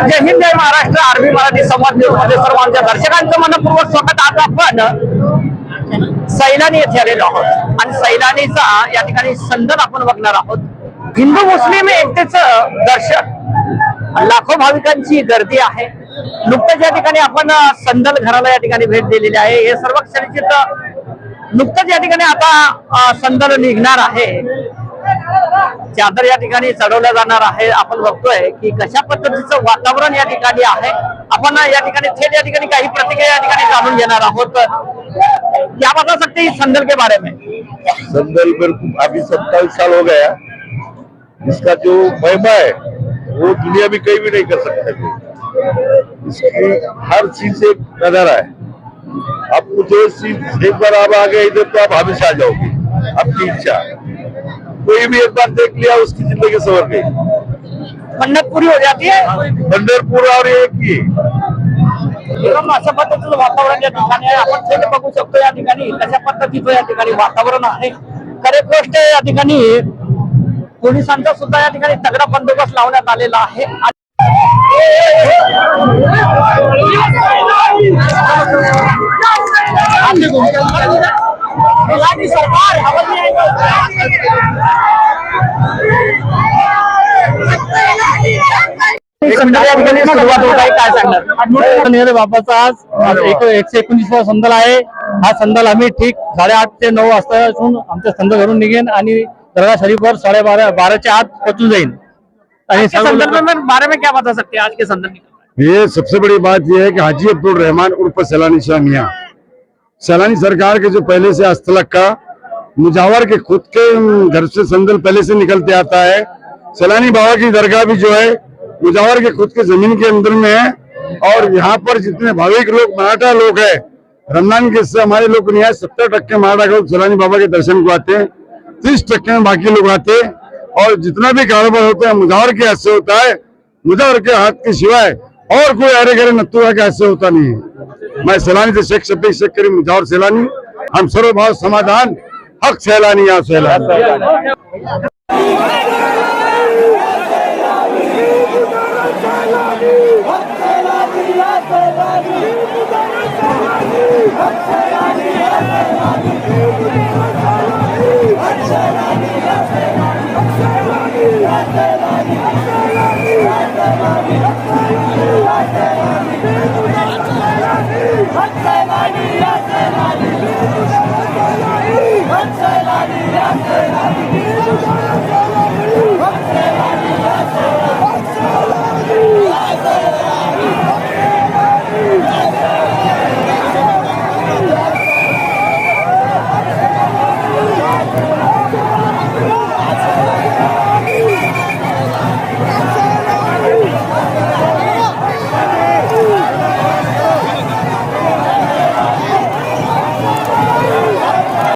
जय हिंद जय Maharashtra RB Marathi संवाद news मध्ये सर्व आमच्या दर्शकांचं मनपूर्वक स्वागत. आज आपण सैलानी येथे आलेलो आहोत आणि सैलानीचा या ठिकाणी संदल आपण बघणार आहोत. हिंदू मुस्लिम एकतेचं दर्शन, लाखो भाविकांची गर्दी आहे. नुकतंच या ठिकाणी आपण संदल घराला या ठिकाणी भेट दिलेली आहे. हे सर्व क्षणचित्र नुकतंच या ठिकाणी आता संदल निघणार आहे. चादर या ठिकाणी चढवल्या जाणार आहे. आपण बघतोय की कशा पद्धतीचं वातावरण या ठिकाणी आहे. आपण या ठिकाणी थेट या ठिकाणी काही प्रतिक्रिया या ठिकाणी जाणून घेणार आहोत. क्या बता सकते हैं इस संदल के बारे में? संदल में अभी 27 साल हो गया. इसका जो महिमा है वो दुनिया में कहीं भी नहीं कर सकता. इसकी हर चीज से नजारा है. आपको जो चीज एक बार आप आ गए इधर तो आप हमेशा आ जाओगे. आपकी इच्छा कोई भी एक बार देख लिया उसकी जिंदगी संवर गई. मन्नत पूरी हो जाती है. पंढरपूर और एक ही एकदम अशा पद्धतीचं वातावरण या ठिकाणी आहे. आपण थेट बघू शकतो या ठिकाणी कशा पद्धतीचं या ठिकाणी वातावरण आहे. खरी गोष्ट या ठिकाणी पोलिसांचा सुद्धा या ठिकाणी तगडा बंदोबस्त लावण्यात आलेला आहे. सुरुवात होत आहे. काय सांगणार बापाचा आज 119वा संदल आहे. हा संदल आम्ही ठीक 8:30 ते 9 वाजता असून आमचं संदल घरून निघेन आणि दरगाह शरीफवर 12:30च्या आत पोहोचून जाईल. बारे में क्या बता सकते हैं आज के संदल? ये सबसे बड़ी बात यह है कि हाजी अब्दुल रहमान उर्फ सैलानी शाह मियां, सैलानी सरकार के जो पहले से अस्तलक का मुजावर के खुद के घर से संदल पहले से निकलते आता है. सैलानी बाबा की दरगाह भी जो है मुजावर के खुद के जमीन के अंदर में है. और यहाँ पर जितने भाविक लोग मराठा लोग हैं, रमजान के से हमारे लोग नहीं आए. 70% मराठा लोग सैलानी बाबा के दर्शन को आते हैं. 30% में बाकी लोग आते हैं. और जितना भी कारोबार होता है मुजावर के हाथ से होता है. मुजावर के हाथ के सिवाय और कोई अरे गरे नत्तुआ के हाथ से होता नहीं है. मैं सैलानी से शेख शफीक शेख करीम मुजावर सैलानी, हम सर्वभाव समाधान हक सैलानी यहाँ सैलानी. Hak